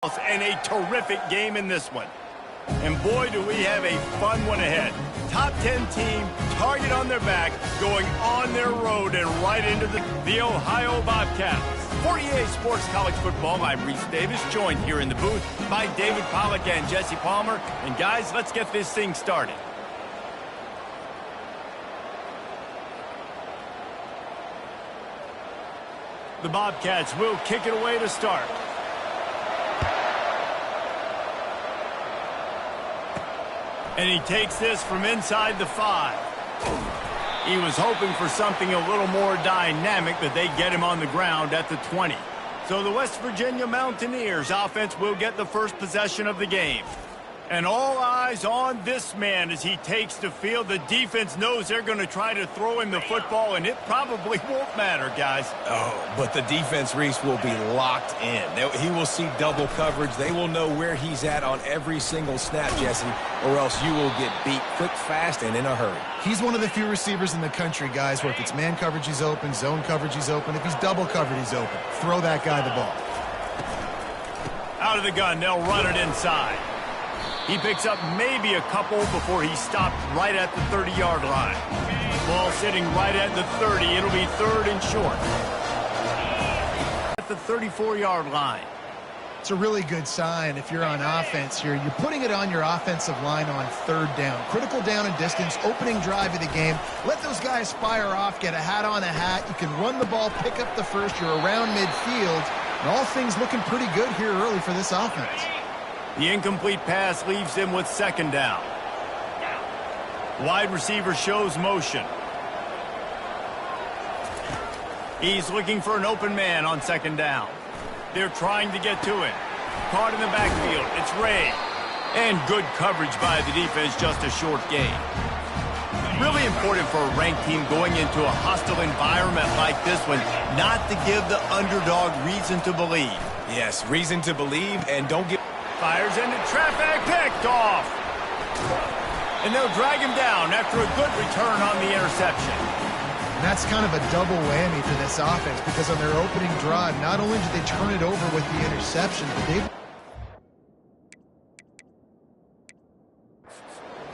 And a terrific game in this one. And boy, do we have a fun one ahead. Top 10 team, target on their back, going on their road and right into the Ohio Bobcats. For EA Sports College Football, I'm Reese Davis, joined here in the booth by David Pollack and Jesse Palmer. And guys, let's get this thing started. The Bobcats will kick it away to start. And he takes this from inside the 5. He was hoping for something a little more dynamic, but they get him on the ground at the 20. So the West Virginia Mountaineers offense will get the first possession of the game. And all eyes on this man as he takes the field. The defense knows they're going to try to throw him the football, and it probably won't matter, guys. Oh, but the defense, Reese, will be locked in. He will see double coverage. They will know where he's at on every single snap, Jesse, or else you will get beat quick, fast, and in a hurry. He's one of the few receivers in the country, guys, where if it's man coverage, he's open, zone coverage, he's open. If he's double covered, he's open. Throw that guy the ball. Out of the gun, they'll run it inside. He picks up maybe a couple before he stopped right at the 30-yard line. Ball sitting right at the 30. It'll be third and short. At the 34-yard line. It's a really good sign if you're on offense here. You're putting it on your offensive line on third down. Critical down and distance, opening drive of the game. Let those guys fire off, get a hat on a hat. You can run the ball, pick up the first. You're around midfield. And all things looking pretty good here early for this offense. The incomplete pass leaves him with second down. Wide receiver shows motion. He's looking for an open man on second down. They're trying to get to it. Caught in the backfield. It's Ray. And good coverage by the defense, just a short gain. Really important for a ranked team going into a hostile environment like this one, not to give the underdog reason to believe. Yes, reason to believe, and don't give... Fires into traffic, picked off. And they'll drag him down after a good return on the interception. And that's kind of a double whammy for this offense because on their opening drive, not only did they turn it over with the interception, but they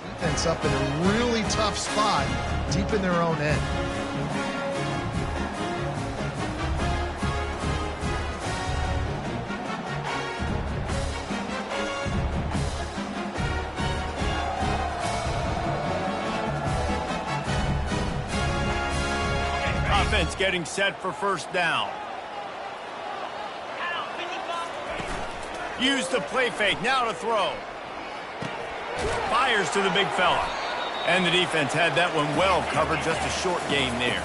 defense up in a really tough spot deep in their own end. Offense getting set for first down. Use the play fake, now to throw. Fires to the big fella. And the defense had that one well covered, just a short gain there.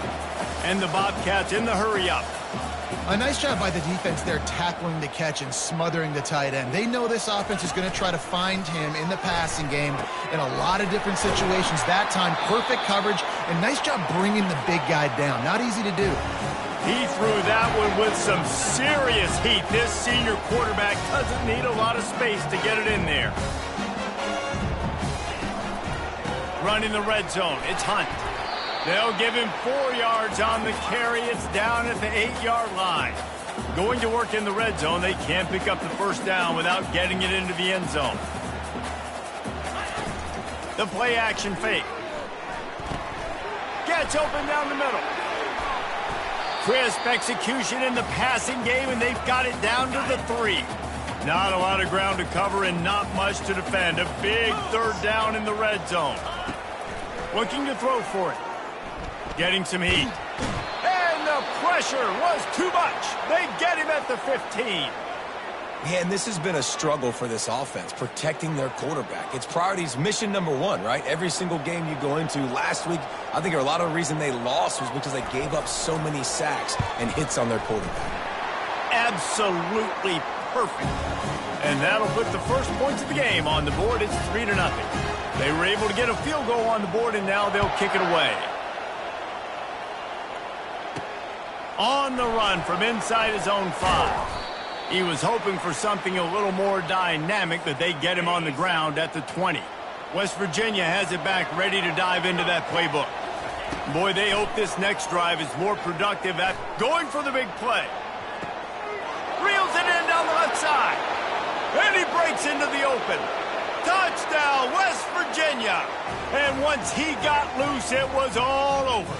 And the Bobcats in the hurry up. A nice job by the defense there tackling the catch and smothering the tight end. They know this offense is going to try to find him in the passing game in a lot of different situations. That time, perfect coverage, and nice job bringing the big guy down. Not easy to do. He threw that one with some serious heat. This senior quarterback doesn't need a lot of space to get it in there. Running the red zone, it's Hunt. They'll give him 4 yards on the carry. It's down at the 8-yard line. Going to work in the red zone. They can't pick up the first down without getting it into the end zone. The play action fake. Gets open down the middle. Crisp execution in the passing game, and they've got it down to the 3. Not a lot of ground to cover and not much to defend. A big third down in the red zone. Looking to throw for it. Getting some heat. And the pressure was too much. They get him at the 15. Man, this has been a struggle for this offense, protecting their quarterback. It's priorities, mission number one, right? Every single game you go into. Last week, I think a lot of the reason they lost was because they gave up so many sacks and hits on their quarterback. Absolutely perfect. And that'll put the first points of the game on the board. It's 3-0. They were able to get a field goal on the board, and now they'll kick it away. On the run from inside his own 5. He was hoping for something a little more dynamic, but they get him on the ground at the 20. West Virginia has it back, ready to dive into that playbook. Boy, they hope this next drive is more productive at going for the big play. Reels it in down the left side. breaks into the open. Touchdown, West Virginia. And once he got loose, it was all over.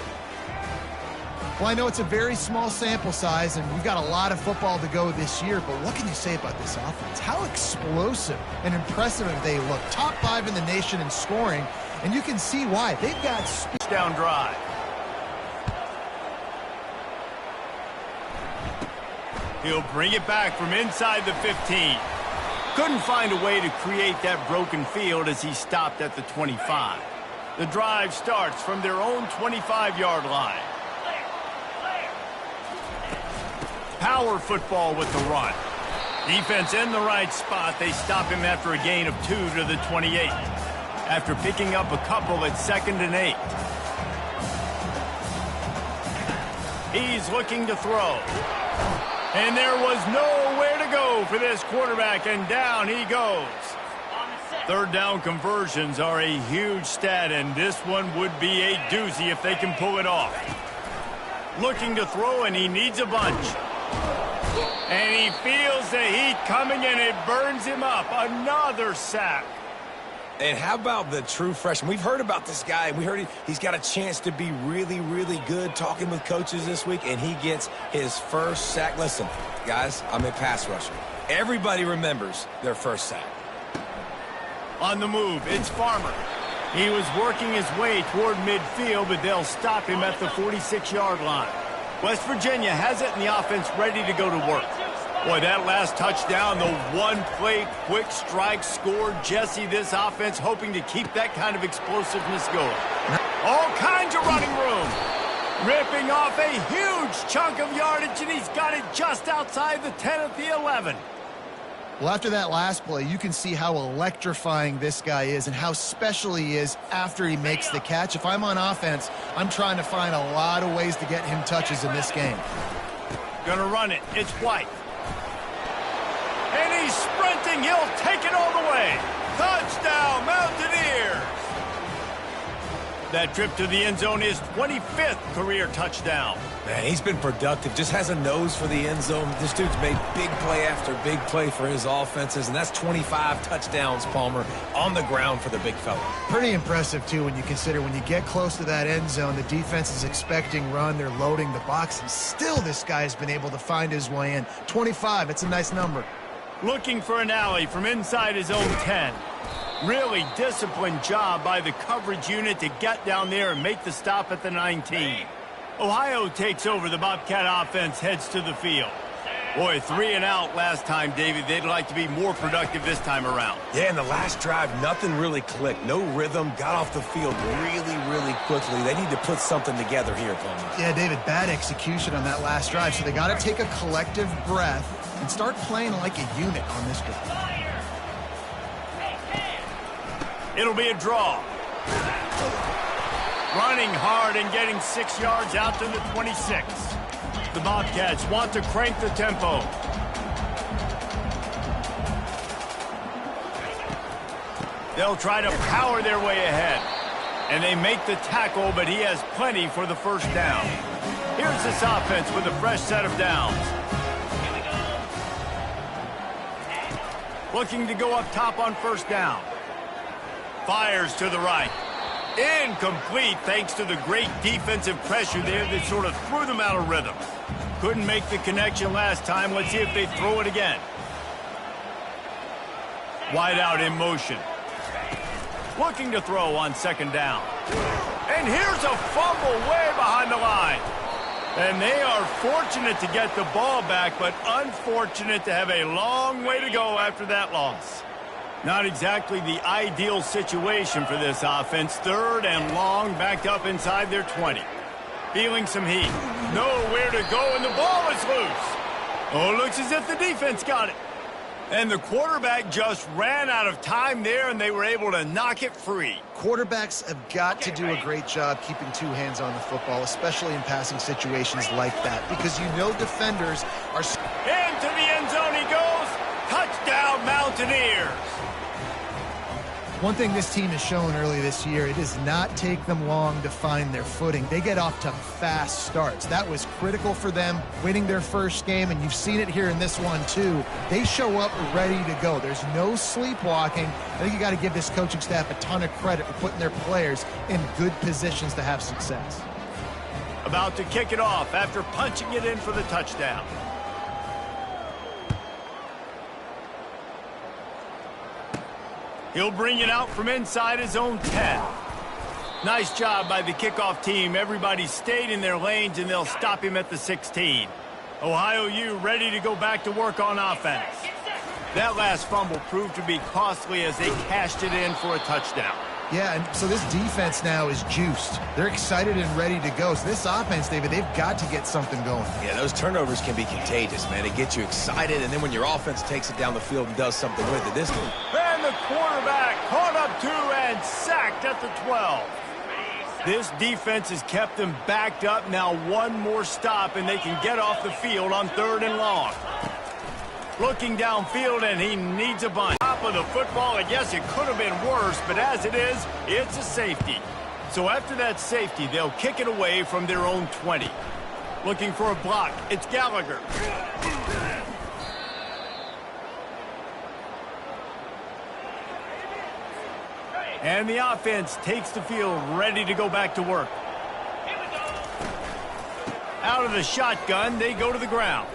Well, I know it's a very small sample size, and we've got a lot of football to go this year, but what can you say about this offense? How explosive and impressive they look. Top 5 in the nation in scoring, and you can see why. They've got speed. Down drive. He'll bring it back from inside the 15. Couldn't find a way to create that broken field as he stopped at the 25. The drive starts from their own 25-yard line. Power football with the run. Defense in the right spot. They stop him after a gain of 2 to the 28. After picking up a couple at 2nd and 8. He's looking to throw. And there was nowhere to go for this quarterback, and down he goes. Third down conversions are a huge stat, and this one would be a doozy if they can pull it off. Looking to throw, and he needs a bunch. And he feels the heat coming, and it burns him up. Another sack. And how about the true freshman? We've heard about this guy. We heard he's got a chance to be really, really good. Talking with coaches this week, and he gets his first sack. Listen, guys, I'm a pass rusher. Everybody remembers their first sack. On the move, it's Farmer. He was working his way toward midfield, but they'll stop him at the 46-yard line. West Virginia has it in the offense ready to go to work. Boy, that last touchdown, the one-play quick strike score. Jesse, this offense hoping to keep that kind of explosiveness going. All kinds of running room. Ripping off a huge chunk of yardage, and he's got it just outside the 10 at the 11. Well, after that last play, you can see how electrifying this guy is and how special he is after he makes the catch. If I'm on offense, I'm trying to find a lot of ways to get him touches in this game. Gonna run it. It's White. And he's sprinting. He'll take it all the way. Touchdown, Mountaineers. That trip to the end zone is 25th career touchdown. Man, he's been productive. Just has a nose for the end zone. This dude's made big play after big play for his offenses, and that's 25 touchdowns, Palmer, on the ground for the big fella. Pretty impressive, too, when you consider when you get close to that end zone, the defense is expecting run. They're loading the box, and still this guy's been able to find his way in. 25, it's a nice number. Looking for an alley from inside his own 10. Really disciplined job by the coverage unit to get down there and make the stop at the 19. Ohio takes over. The Bobcat offense heads to the field. Boy, 3 and out last time, David. They'd like to be more productive this time around. Yeah, in the last drive, nothing really clicked. No rhythm. Got off the field really, really quickly. They need to put something together here, Palmer. Yeah, David, bad execution on that last drive. So they got to take a collective breath and start playing like a unit on this drive. It'll be a draw. Running hard and getting 6 yards out to the 26. The Bobcats want to crank the tempo. They'll try to power their way ahead. And they make the tackle, but he has plenty for the first down. Here's this offense with a fresh set of downs. Looking to go up top on first down. Fires to the right. Incomplete thanks to the great defensive pressure there that sort of threw them out of rhythm. Couldn't make the connection last time. Let's see if they throw it again. Wide out in motion. Looking to throw on second down. And here's a fumble way behind the line. And they are fortunate to get the ball back, but unfortunate to have a long way to go after that loss. Not exactly the ideal situation for this offense. 3rd and long, backed up inside their 20. Feeling some heat. Nowhere to go, and the ball is loose. Oh, looks as if the defense got it. And the quarterback just ran out of time there, and they were able to knock it free. Quarterbacks have got to do a great job keeping 2 hands on the football, especially in passing situations like that, because you know defenders are... Into the end zone he goes. Touchdown, Mountaineers. One thing this team has shown early this year, it does not take them long to find their footing. They get off to fast starts. That was critical for them winning their first game, and you've seen it here in this one too. They show up ready to go. There's no sleepwalking. I think you got to give this coaching staff a ton of credit for putting their players in good positions to have success. About to kick it off after punching it in for the touchdown. He'll bring it out from inside his own 10. Nice job by the kickoff team. Everybody stayed in their lanes, and they'll stop him at the 16. Ohio U ready to go back to work on offense. That last fumble proved to be costly as they cashed it in for a touchdown. Yeah, and so this defense now is juiced. They're excited and ready to go. So this offense, David, they've got to get something going. Yeah, those turnovers can be contagious, man. It gets you excited, and then when your offense takes it down the field and does something with it, this one. And the quarterback caught up to and sacked at the 12. This defense has kept them backed up. Now one more stop, and they can get off the field on 3rd and long. Looking downfield, and he needs a bunch. Top of the football, I guess it could have been worse, but as it is, it's a safety. So after that safety, they'll kick it away from their own 20. Looking for a block. It's Gallagher. And the offense takes the field, ready to go back to work. Out of the shotgun, they go to the ground.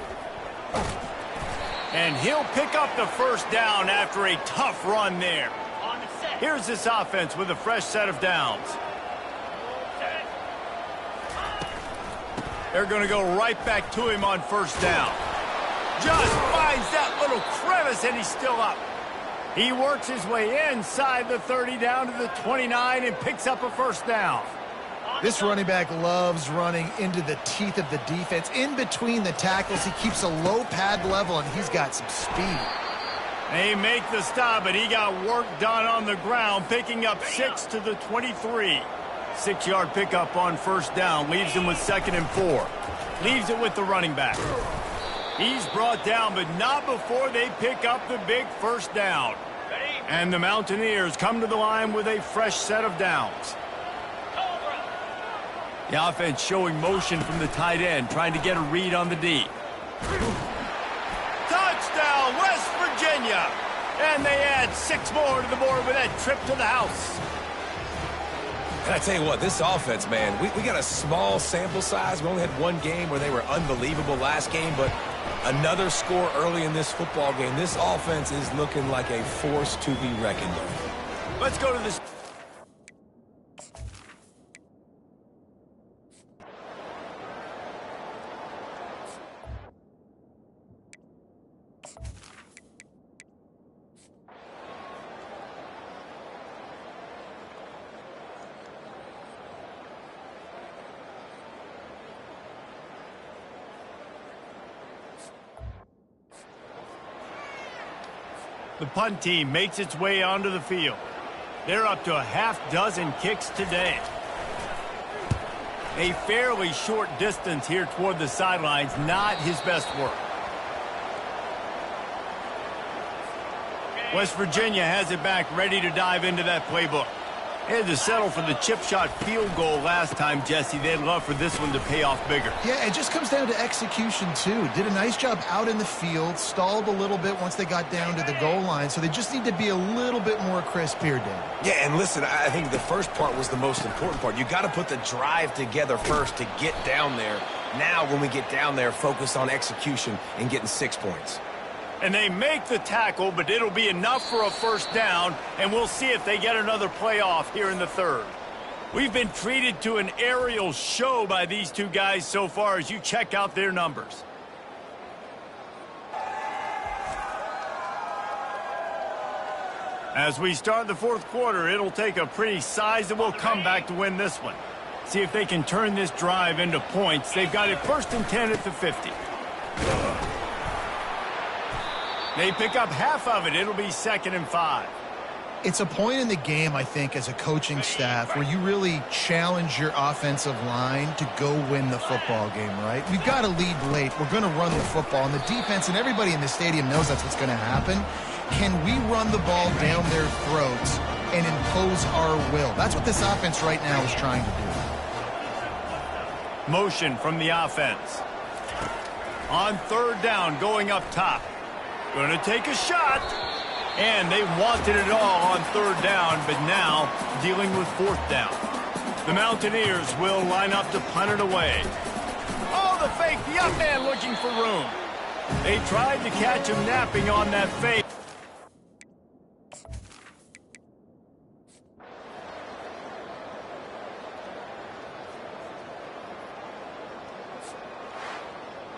And he'll pick up the first down after a tough run there. Here's this offense with a fresh set of downs. They're going to go right back to him on first down. Just finds that little crevice, and he's still up. He works his way inside the 30 down to the 29 and picks up a first down. This running back loves running into the teeth of the defense. In between the tackles, he keeps a low pad level, and he's got some speed. They make the stop, but he got work done on the ground, picking up 6 to the 23. 6-yard pickup on first down, leaves him with 2nd and 4. Leaves it with the running back. He's brought down, but not before they pick up the big first down. And the Mountaineers come to the line with a fresh set of downs. The offense showing motion from the tight end, trying to get a read on the D. Touchdown, West Virginia! And they add 6 more to the board with that trip to the house. And I tell you what, this offense, man, we got a small sample size. We only had one game where they were unbelievable last game, but another score early in this football game. This offense is looking like a force to be reckoned with. Let's go to this. The punt team makes its way onto the field. They're up to a half-dozen kicks today. A fairly short distance here toward the sidelines, not his best work. West Virginia has it back, ready to dive into that playbook. They had to settle for the chip shot field goal last time, Jesse. They'd love for this one to pay off bigger. Yeah, it just comes down to execution, too. Did a nice job out in the field, stalled a little bit once they got down to the goal line, so they just need to be a little bit more crisp here, Dan. Yeah, and listen, I think the first part was the most important part. You got to put the drive together first to get down there. Now, when we get down there, focus on execution and getting 6 points. And they make the tackle, but it'll be enough for a first down, and we'll see if they get another play off here in the 3rd. We've been treated to an aerial show by these two guys so far as you check out their numbers. As we start the 4th quarter, it'll take a pretty sizable comeback to win this one. See if they can turn this drive into points. They've got it 1st and 10 at the 50. They pick up half of it. It'll be 2nd and 5. It's a point in the game, I think, as a coaching staff where you really challenge your offensive line to go win the football game, right? We've got to lead late. We're going to run the football. And the defense and everybody in the stadium knows that's what's going to happen. Can we run the ball down their throats and impose our will. That's what this offense right now is trying to do. Motion from the offense. On third down, going up top. Going to take a shot. And they wanted it all on third down, but now dealing with fourth down. The Mountaineers will line up to punt it away. Oh, the fake, the up man looking for room. They tried to catch him napping on that fake.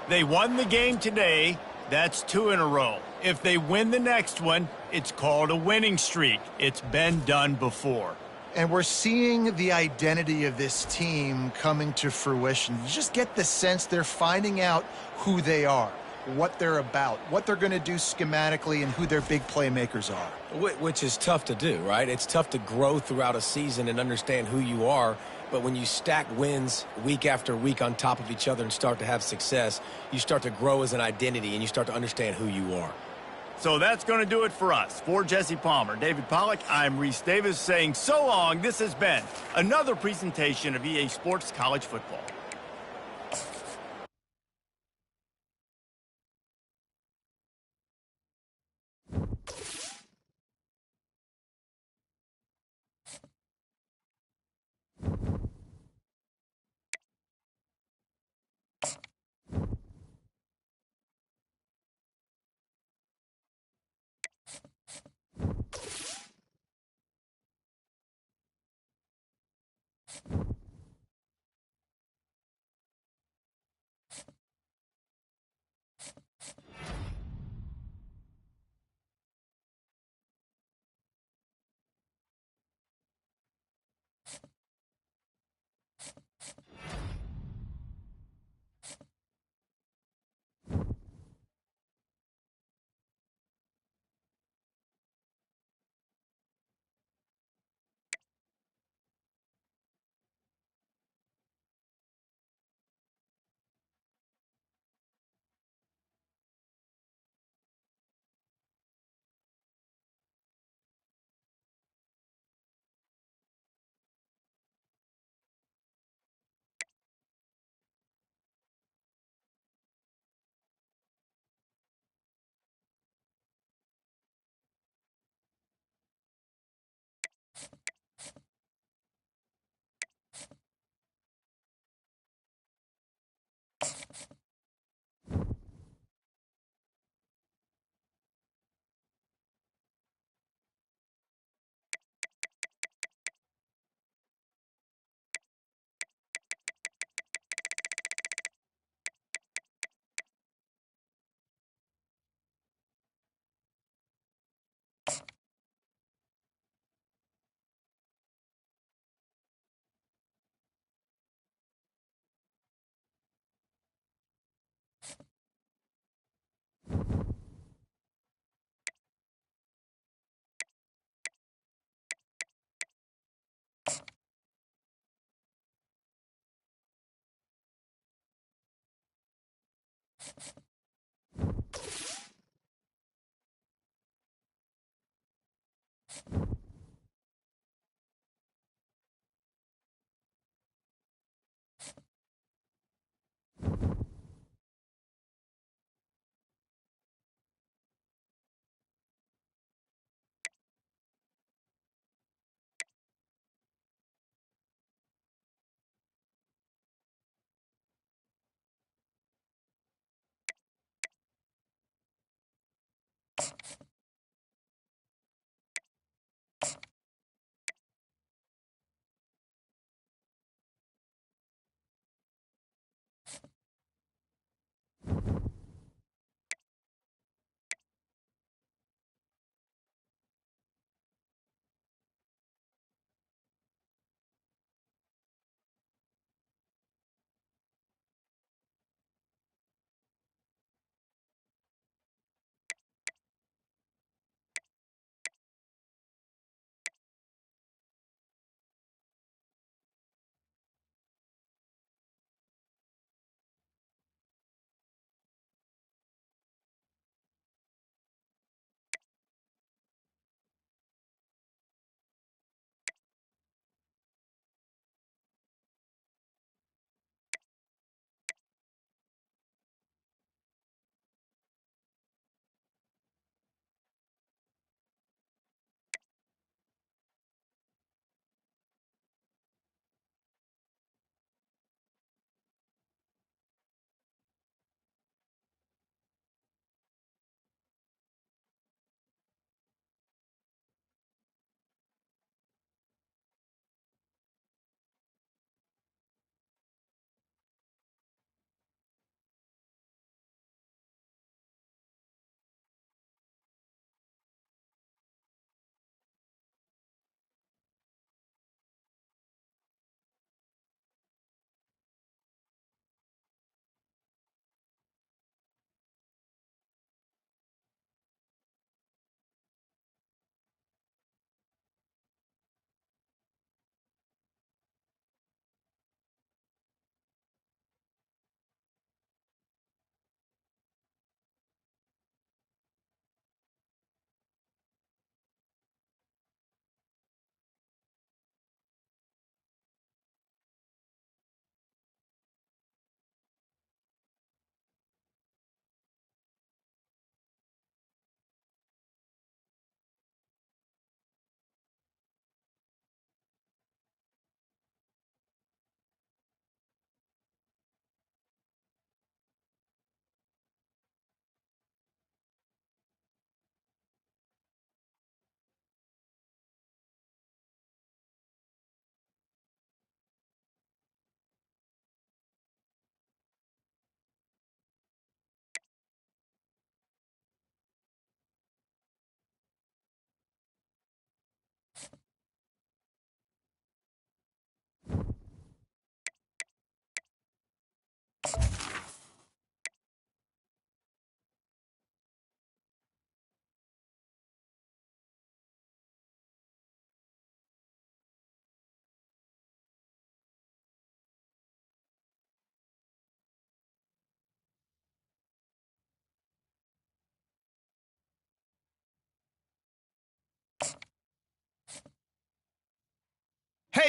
They won the game today. That's 2 in a row. If they win the next one, it's called a winning streak. It's been done before. And we're seeing the identity of this team coming to fruition. You just get the sense they're finding out who they are, what they're about, what they're going to do schematically, and who their big playmakers are. Which is tough to do, right? It's tough to grow throughout a season and understand who you are. But when you stack wins week after week on top of each other and start to have success, you start to grow as an identity and you start to understand who you are. So that's going to do it for us. For Jesse Palmer, David Pollack, I'm Reese Davis saying so long. This has been another presentation of EA Sports College Football.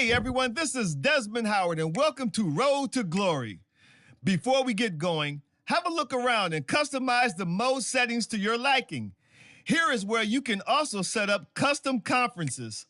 Hey everyone, this is Desmond Howard and welcome to Road to Glory. Before we get going, have a look around and customize the mode settings to your liking. Here is where you can also set up custom conferences.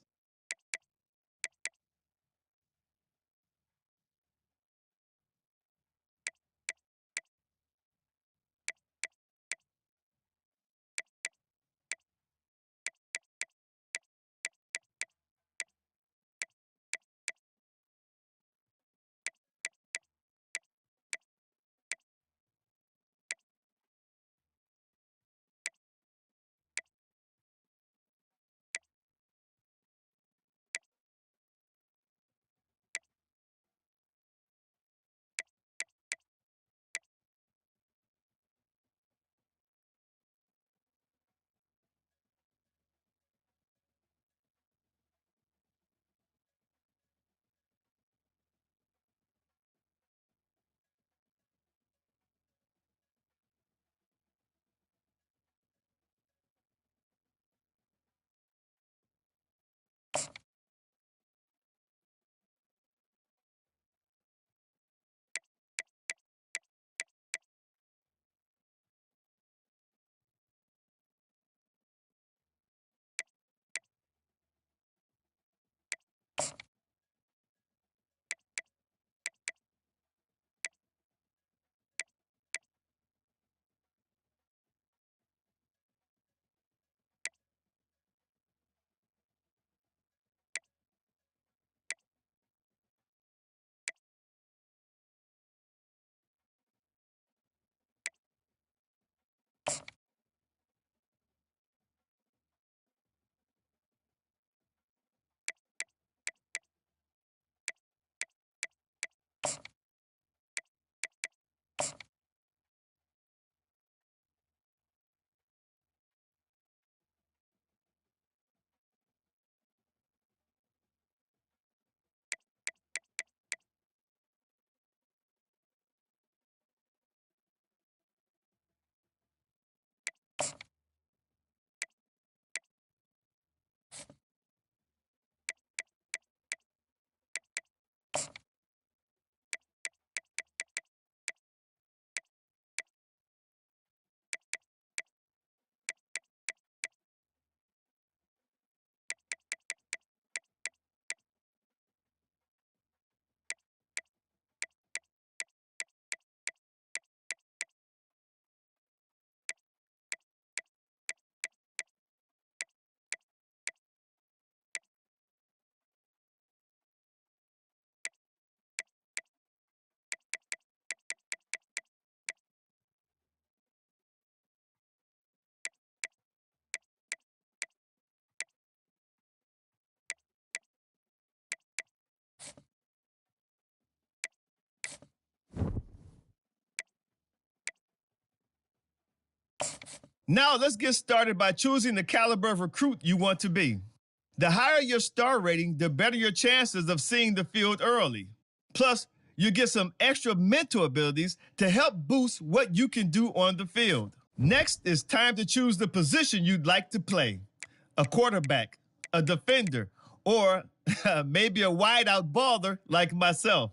Now let's get started by choosing the caliber of recruit you want to be. The higher your star rating, the better your chances of seeing the field early. Plus, you get some extra mental abilities to help boost what you can do on the field. Next, it's time to choose the position you'd like to play: a quarterback, a defender, or maybe a wideout baller like myself.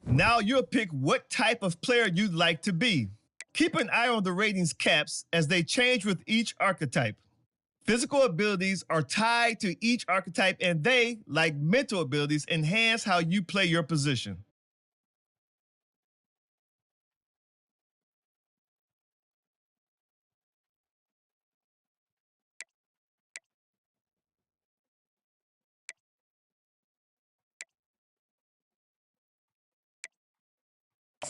Now you'll pick what type of player you'd like to be. Keep an eye on the ratings caps as they change with each archetype. Physical abilities are tied to each archetype, and they, like mental abilities, enhance how you play your position.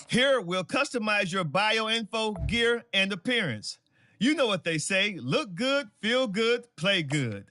Here, we'll customize your bio info, gear, and appearance. You know what they say: look good, feel good, play good.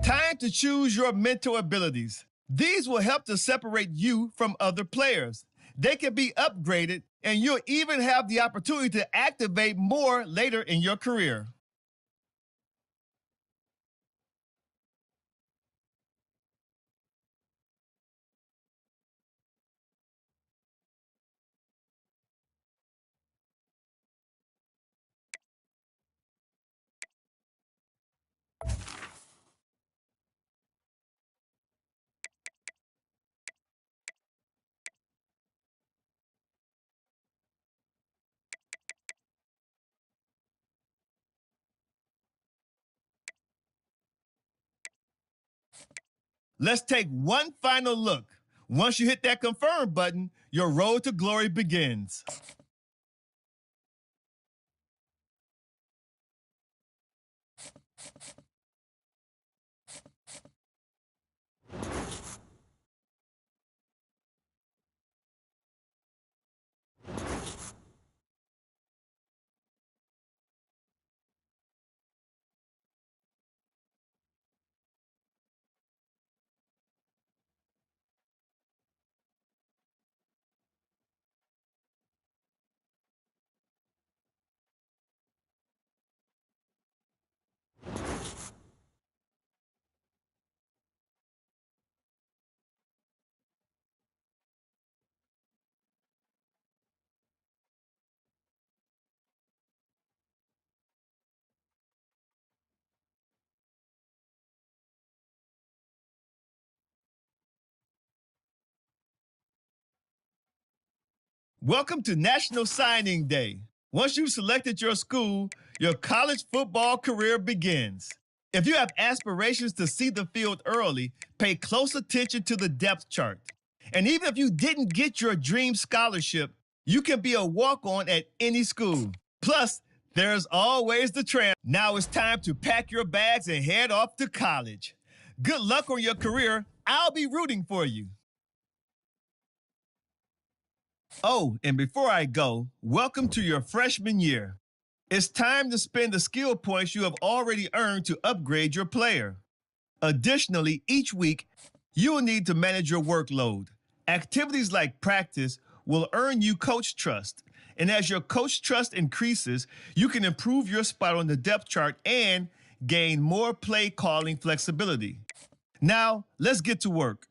Time to choose your mental abilities. These will help to separate you from other players. They can be upgraded, and you'll even have the opportunity to activate more later in your career. Let's take one final look. Once you hit that confirm button, your road to glory begins. Welcome to National Signing Day. Once you've selected your school, your college football career begins. If you have aspirations to see the field early, pay close attention to the depth chart. And even if you didn't get your dream scholarship, you can be a walk-on at any school. Plus, there's always the transfer. Now it's time to pack your bags and head off to college. Good luck on your career. I'll be rooting for you. Oh, and before I go, welcome to your freshman year. It's time to spend the skill points you have already earned to upgrade your player. Additionally, each week, you will need to manage your workload. Activities like practice will earn you coach trust. And as your coach trust increases, you can improve your spot on the depth chart and gain more play calling flexibility. Now, let's get to work.